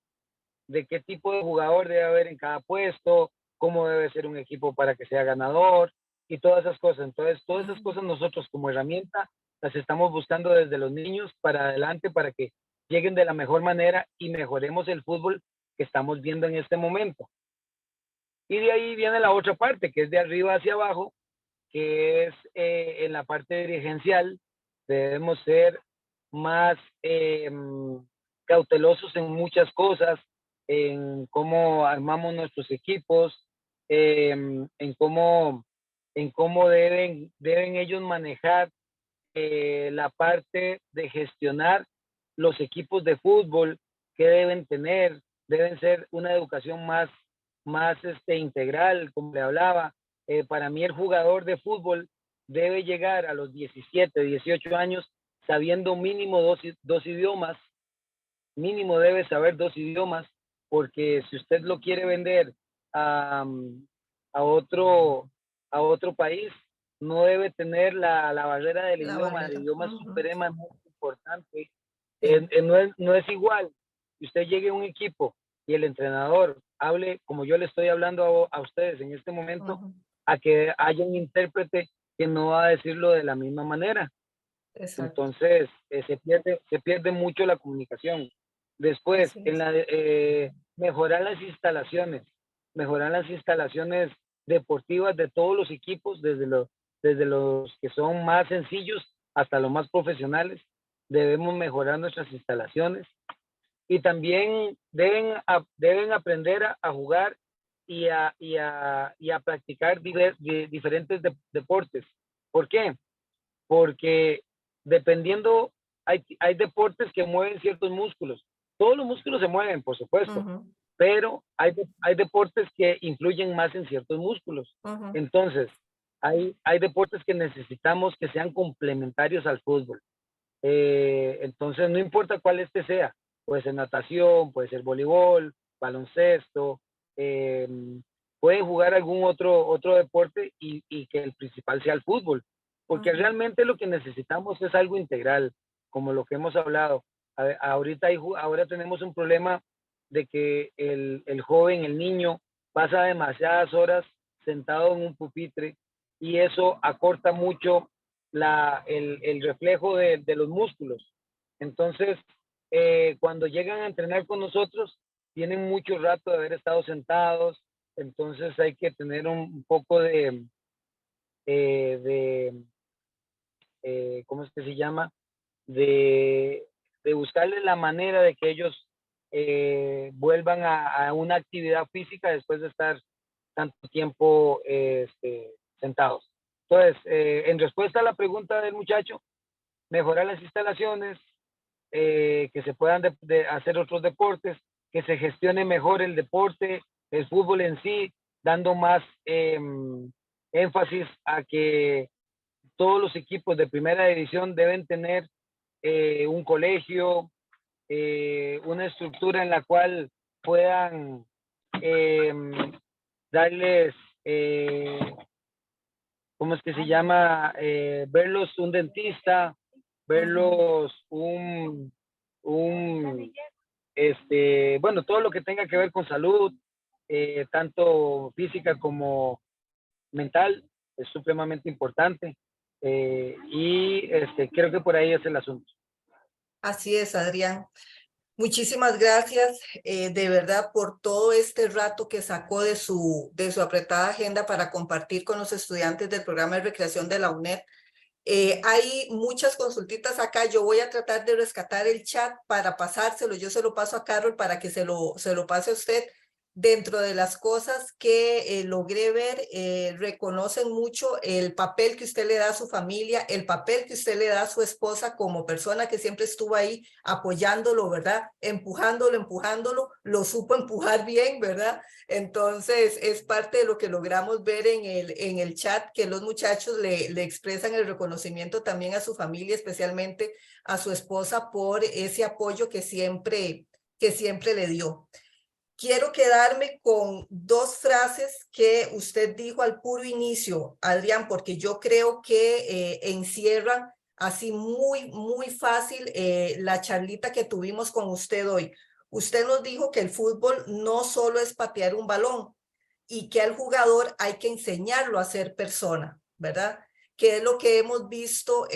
de qué tipo de jugador debe haber en cada puesto, cómo debe ser un equipo para que sea ganador y todas esas cosas. Entonces, todas esas cosas nosotros como herramienta las estamos buscando desde los niños para adelante para que lleguen de la mejor manera y mejoremos el fútbol que estamos viendo en este momento. Y de ahí viene la otra parte, que es de arriba hacia abajo, que es en la parte dirigencial, debemos ser más cautelosos en muchas cosas, en cómo armamos nuestros equipos, en cómo deben ellos manejar la parte de gestionar los equipos de fútbol que deben tener, deben ser una educación más integral, como le hablaba. Para mí el jugador de fútbol debe llegar a los 17, 18 años sabiendo mínimo dos idiomas, mínimo debe saber dos idiomas, porque si usted lo quiere vender a, a otro, a otro país, no debe tener la barrera del idioma. El idioma es supremamente importante.
Sí.
No es igual que usted llegue a un equipo y el entrenador hable como yo le estoy hablando a ustedes en este momento, a que haya un intérprete que no va a decirlo de la misma manera.
Exacto.
Entonces, se pierde mucho la comunicación. Después, mejorar las instalaciones deportivas de todos los equipos, desde los que son más sencillos hasta los más profesionales. Debemos mejorar nuestras instalaciones y también deben aprender a jugar y a practicar diferentes deportes. ¿Por qué? Porque dependiendo, hay deportes que mueven ciertos músculos. Todos los músculos se mueven, por supuesto, pero hay deportes que influyen más en ciertos músculos. Entonces, hay deportes que necesitamos que sean complementarios al fútbol. Entonces, no importa cuál sea, puede ser natación, puede ser voleibol, baloncesto, pueden jugar algún otro deporte y que el principal sea el fútbol, porque realmente lo que necesitamos es algo integral, como lo que hemos hablado. Ahora tenemos un problema de que el joven, el niño, pasa demasiadas horas sentado en un pupitre y eso acorta mucho el reflejo de los músculos. Entonces, cuando llegan a entrenar con nosotros, tienen mucho rato de haber estado sentados, entonces hay que tener un poco ¿cómo es que se llama? De buscarle la manera de que ellos vuelvan a una actividad física después de estar tanto tiempo sentados. Entonces, en respuesta a la pregunta del muchacho, mejorar las instalaciones, que se puedan hacer otros deportes, que se gestione mejor el deporte, el fútbol en sí, dando más énfasis a que todos los equipos de primera división deben tener un colegio, una estructura en la cual puedan darles, ¿cómo es que se llama? Verlos un dentista, verlos bueno, todo lo que tenga que ver con salud, tanto física como mental, es supremamente importante. Y creo que por ahí es el asunto.
Así es, Adrián. Muchísimas gracias de verdad por todo este rato que sacó de su apretada agenda para compartir con los estudiantes del programa de recreación de la UNED. Hay muchas consultitas acá. Yo voy a tratar de rescatar el chat para pasárselo. Yo se lo paso a Carol para que se lo pase a usted. Dentro de las cosas que logré ver, reconocen mucho el papel que usted le da a su familia, el papel que usted le da a su esposa como persona que siempre estuvo ahí apoyándolo, ¿verdad? Empujándolo, lo supo empujar bien, ¿verdad? Entonces, es parte de lo que logramos ver en el chat, que los muchachos le expresan el reconocimiento también a su familia, especialmente a su esposa, por ese apoyo que siempre le dio. Quiero quedarme con dos frases que usted dijo al puro inicio, Adrián, porque yo creo que encierran así muy fácil la charlita que tuvimos con usted hoy. Usted nos dijo que el fútbol no solo es patear un balón y que al jugador hay que enseñarlo a ser persona, ¿verdad? Que es lo que hemos visto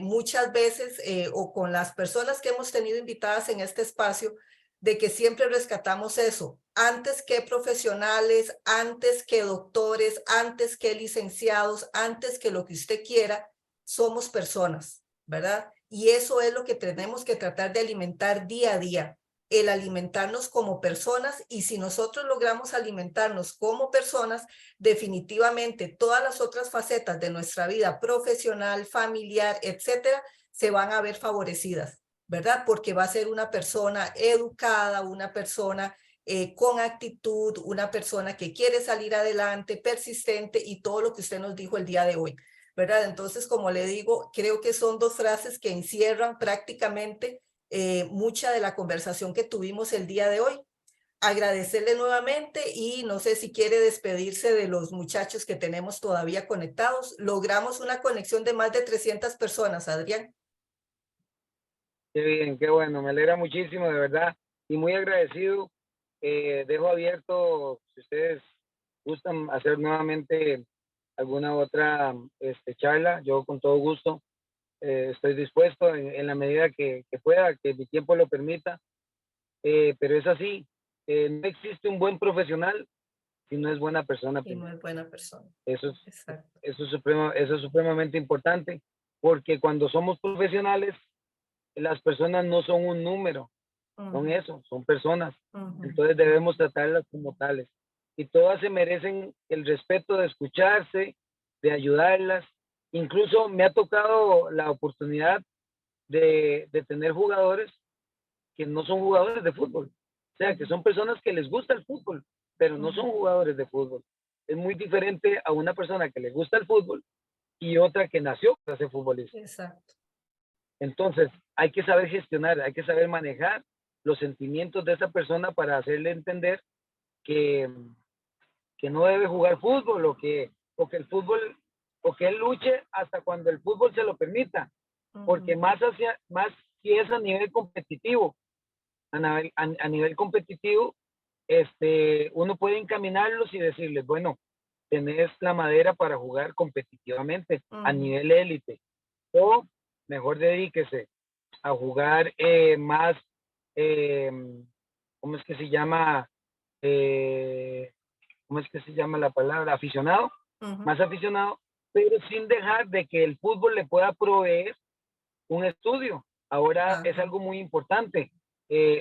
muchas veces o con las personas que hemos tenido invitadas en este espacio, de que siempre rescatamos eso, antes que profesionales, antes que doctores, antes que licenciados, antes que lo que usted quiera, somos personas, ¿verdad? Y eso es lo que tenemos que tratar de alimentar día a día, el alimentarnos como personas, y si nosotros logramos alimentarnos como personas, definitivamente todas las otras facetas de nuestra vida profesional, familiar, etcétera, se van a ver favorecidas, ¿verdad? Porque va a ser una persona educada, una persona con actitud, una persona que quiere salir adelante, persistente y todo lo que usted nos dijo el día de hoy, ¿verdad? Entonces, como le digo, creo que son dos frases que encierran prácticamente mucha de la conversación que tuvimos el día de hoy. Agradecerle nuevamente y no sé si quiere despedirse de los muchachos que tenemos todavía conectados. Logramos una conexión de más de 300 personas, Adrián.
Qué bien, qué bueno, me alegra muchísimo, de verdad, y muy agradecido. Dejo abierto, si ustedes gustan hacer nuevamente alguna otra charla, yo con todo gusto estoy dispuesto en la medida que pueda, que mi tiempo lo permita, pero es así, no existe un buen profesional si no es buena persona.
Y no es buena persona.
Eso es,
Exacto.
eso es supremamente importante, porque cuando somos profesionales, las personas no son un número, son eso, son personas. Entonces debemos tratarlas como tales. Y todas se merecen el respeto de escucharse, de ayudarlas. Incluso me ha tocado la oportunidad de tener jugadores que no son jugadores de fútbol. O sea, que son personas que les gusta el fútbol, pero no son jugadores de fútbol. Es muy diferente a una persona que le gusta el fútbol y otra que nació para ser futbolista.
Exacto.
Entonces, hay que saber gestionar, hay que saber manejar los sentimientos de esa persona para hacerle entender que, que no debe jugar fútbol o que el fútbol, o que él luche hasta cuando el fútbol se lo permita, porque más si es a nivel competitivo, a nivel competitivo, uno puede encaminarlos y decirles, bueno, tenés la madera para jugar competitivamente a nivel élite, o mejor dedíquese a jugar más ¿cómo es que se llama? ¿Cómo es que se llama la palabra? Aficionado, más aficionado, pero sin dejar de que el fútbol le pueda proveer un estudio. Ahora es algo muy importante.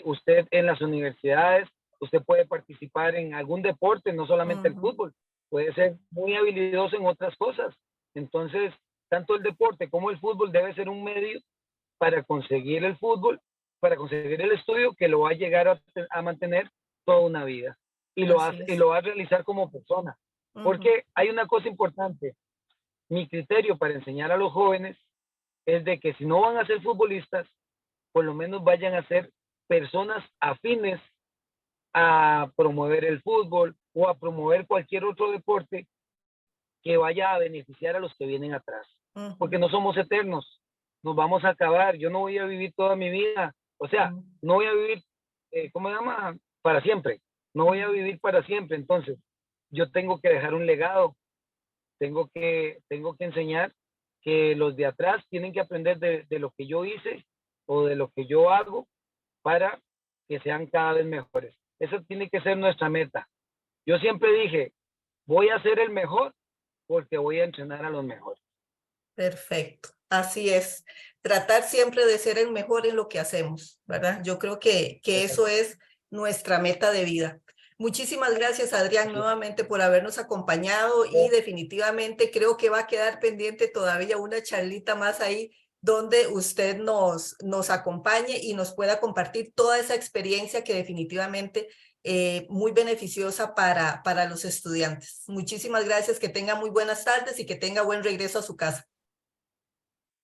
Usted en las universidades, usted puede participar en algún deporte, no solamente el fútbol, puede ser muy habilidoso en otras cosas. Entonces, tanto el deporte como el fútbol debe ser un medio para conseguir el fútbol, para conseguir el estudio que lo va a llegar a mantener toda una vida y lo va a realizar como persona. Porque hay una cosa importante, mi criterio para enseñar a los jóvenes es de que si no van a ser futbolistas, por lo menos vayan a ser personas afines a promover el fútbol o a promover cualquier otro deporte que vaya a beneficiar a los que vienen atrás. Porque no somos eternos, nos vamos a acabar. Yo no voy a vivir toda mi vida, o sea, no voy a vivir, ¿cómo se llama? Para siempre. No voy a vivir para siempre. Entonces, yo tengo que dejar un legado, tengo que enseñar que los de atrás tienen que aprender de lo que yo hice o de lo que yo hago para que sean cada vez mejores. Esa tiene que ser nuestra meta. Yo siempre dije, voy a ser el mejor porque voy a entrenar a los mejores.
Perfecto, así es. Tratar siempre de ser el mejor en lo que hacemos, ¿verdad? Yo creo que eso es nuestra meta de vida. Muchísimas gracias, Adrián, nuevamente por habernos acompañado y definitivamente creo que va a quedar pendiente todavía una charlita más ahí donde usted nos acompañe y nos pueda compartir toda esa experiencia que definitivamente muy beneficiosa para los estudiantes. Muchísimas gracias, que tenga muy buenas tardes y que tenga buen regreso a su casa.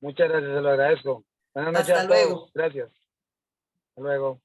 Muchas gracias, se lo agradezco. Buenas noches
Hasta
a todos.
luego.
Gracias. Hasta luego.